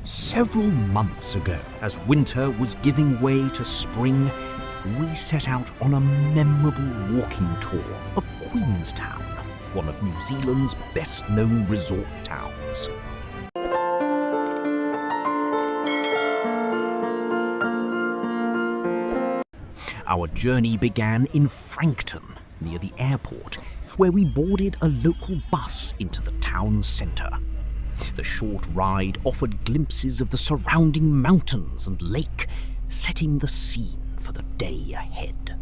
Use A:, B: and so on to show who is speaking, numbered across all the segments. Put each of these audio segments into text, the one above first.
A: Several months ago, as winter was giving way to spring, we set out on a memorable walking tour of Queenstown, one of New Zealand's best-known resort towns. Our journey began in Frankton, near the airport, where we boarded a local bus into the town centre. The short ride offered glimpses of the surrounding mountains and lake, setting the scene for the day ahead.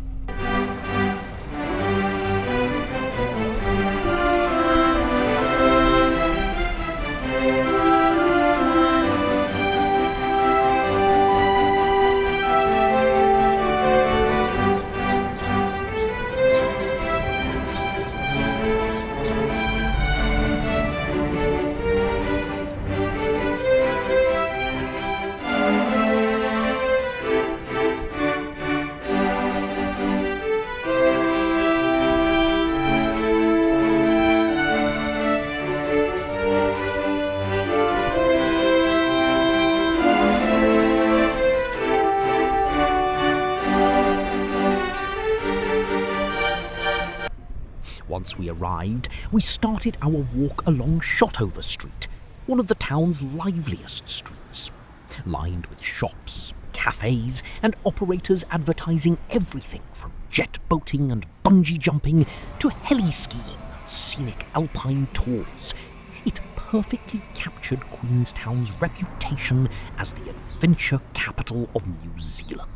A: Once we arrived, we started our walk along Shotover Street, one of the town's liveliest streets, lined with shops, cafes, and operators advertising everything from jet boating and bungee jumping to heli-skiing and scenic alpine tours. It perfectly captured Queenstown's reputation as the adventure capital of New Zealand.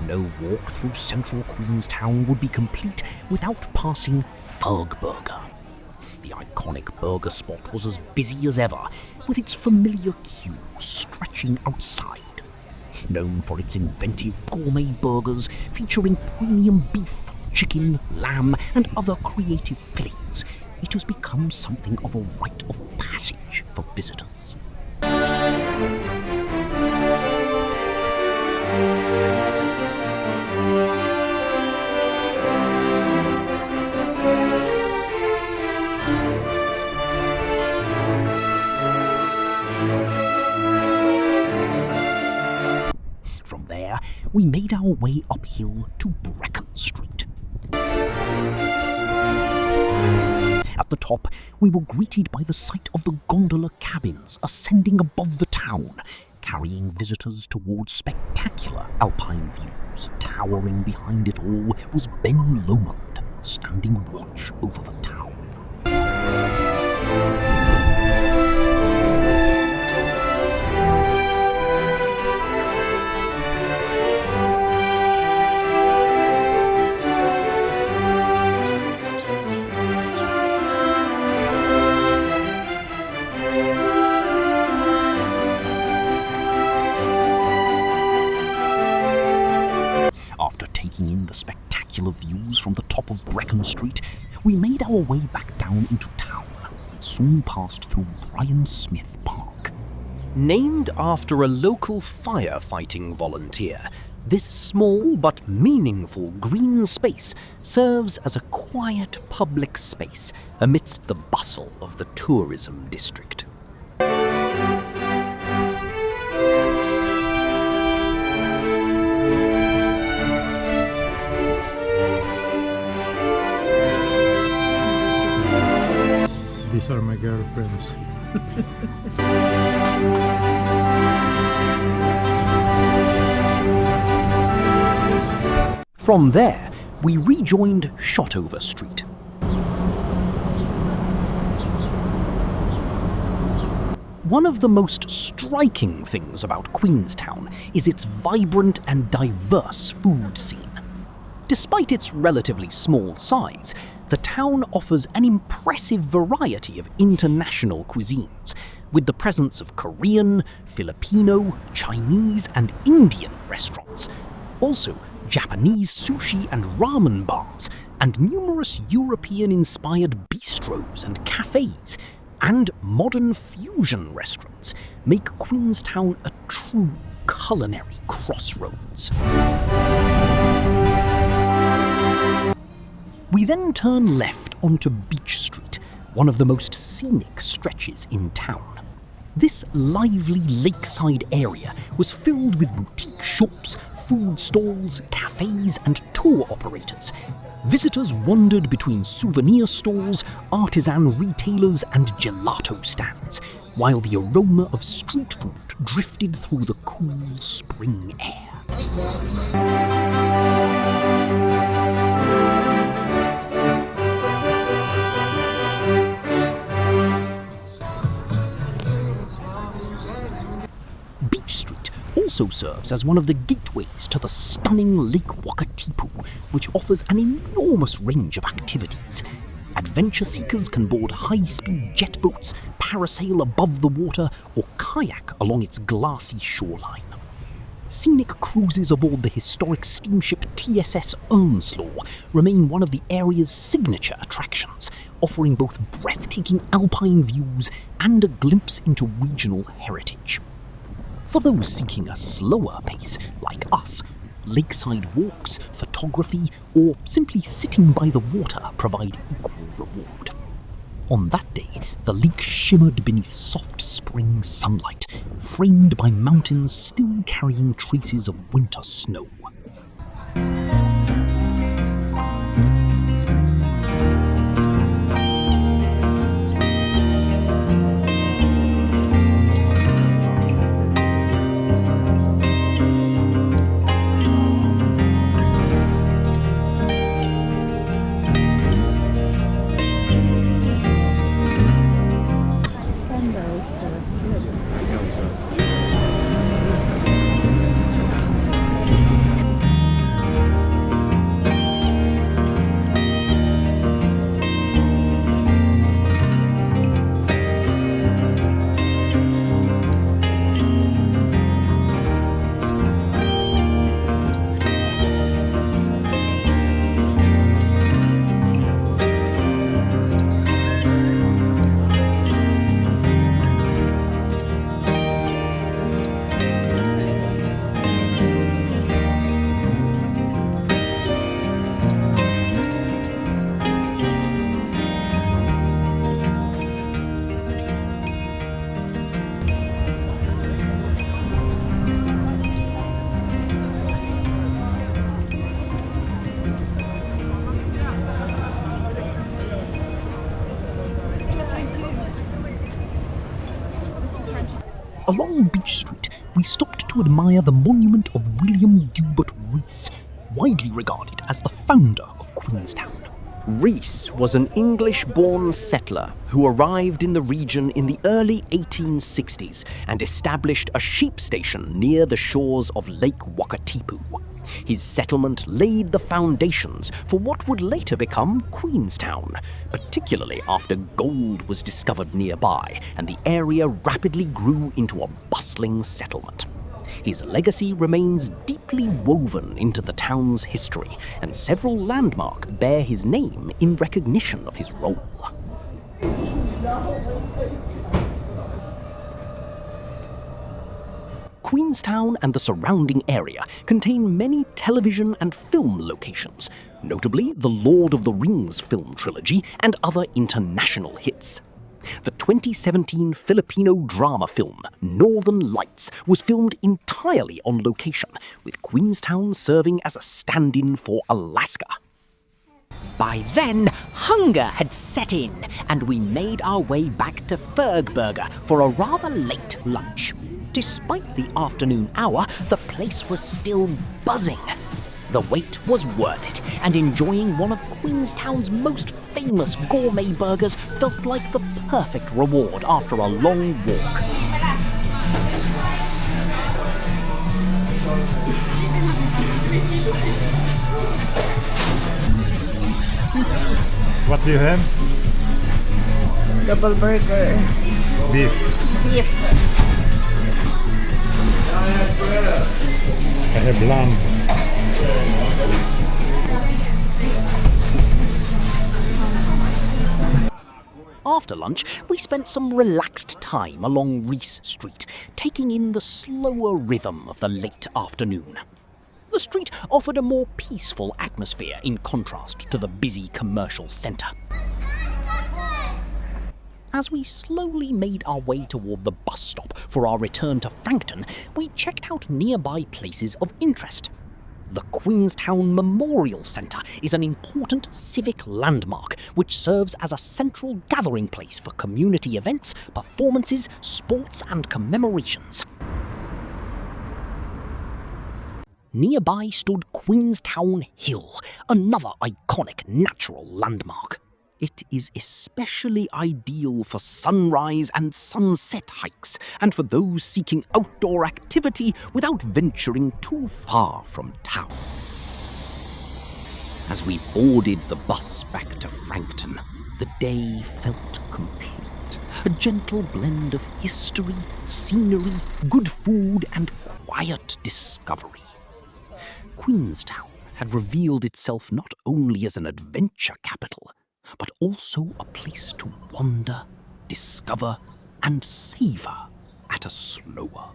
A: No walk through central Queenstown would be complete without passing Fergburger. The iconic burger spot was as busy as ever, with its familiar queues stretching outside. Known for its inventive gourmet burgers featuring premium beef, chicken, lamb, and other creative fillings, it has become something of a rite of passage for visitors. From there, we made our way uphill to Brecon Street. At the top, we were greeted by the sight of the gondola cabins ascending above the town, carrying visitors towards spectacular alpine views. Towering behind it all was Lomond, standing watch over the town. After taking in the spectacular views from the top of Brecon Street, we made our way back down into town and soon passed through Brian Smith Park. Named after a local firefighting volunteer, this small but meaningful green space serves as a quiet public space amidst the bustle of the tourism district.
B: These are my girlfriends.
A: From there, we rejoined Shotover Street. One of the most striking things about Queenstown is its vibrant and diverse food scene. Despite its relatively small size, the town offers an impressive variety of international cuisines, with the presence of Korean, Filipino, Chinese, and Indian restaurants. Also, Japanese sushi and ramen bars, and numerous European-inspired bistros and cafes, and modern fusion restaurants make Queenstown a true culinary crossroads. We then turn left onto Beach Street, one of the most scenic stretches in town. This lively lakeside area was filled with boutique shops, food stalls, cafes, and tour operators. Visitors wandered between souvenir stalls, artisan retailers, and gelato stands, while the aroma of street food drifted through the cool spring air. Beach Street also serves as one of the gateways to the stunning Lake Wakatipu, which offers an enormous range of activities. Adventure seekers can board high-speed jet boats, parasail above the water, or kayak along its glassy shoreline. Scenic cruises aboard the historic steamship TSS Earnslaw remain one of the area's signature attractions, offering both breathtaking alpine views and a glimpse into regional heritage. For those seeking a slower pace, like us, lakeside walks, photography, or simply sitting by the water provide equal reward. On that day, the lake shimmered beneath soft spring sunlight, framed by mountains still carrying traces of winter snow. Along Beach Street, we stopped to admire the monument of William Gilbert Rees, widely regarded as the founder of Queenstown.
B: Rees was an English-born settler who arrived in the region in the early 1860s and established a sheep station near the shores of Lake Wakatipu. His settlement laid the foundations for what would later become Queenstown, particularly after gold was discovered nearby and the area rapidly grew into a bustling settlement. His legacy remains deeply woven into the town's history, and several landmarks bear his name in recognition of his role. Queenstown and the surrounding area contain many television and film locations, notably the Lord of the Rings film trilogy and other international hits. The 2017 Filipino drama film Northern Lights was filmed entirely on location, with Queenstown serving as a stand-in for Alaska.
C: By then, hunger had set in, and we made our way back to Fergburger for a rather late lunch. Despite the afternoon hour, the place was still buzzing.
A: The wait was worth it, and enjoying one of Queenstown's most famous gourmet burgers felt like the perfect reward after a long walk.
D: What do you have?
E: Double burger.
D: Beef.
E: Beef.
D: I have lamb.
A: After lunch, we spent some relaxed time along Rees Street, taking in the slower rhythm of the late afternoon. The street offered a more peaceful atmosphere in contrast to the busy commercial centre. As we slowly made our way toward the bus stop for our return to Frankton, we checked out nearby places of interest. The Queenstown Memorial Centre is an important civic landmark which serves as a central gathering place for community events, performances, sports and commemorations. Nearby stood Queenstown Hill, another iconic natural landmark. It is especially ideal for sunrise and sunset hikes, and for those seeking outdoor activity without venturing too far from town. As we boarded the bus back to Frankton, the day felt complete. A gentle blend of history, scenery, good food, and quiet discovery. Queenstown had revealed itself not only as an adventure capital, but also a place to wander, discover, and savour at a slower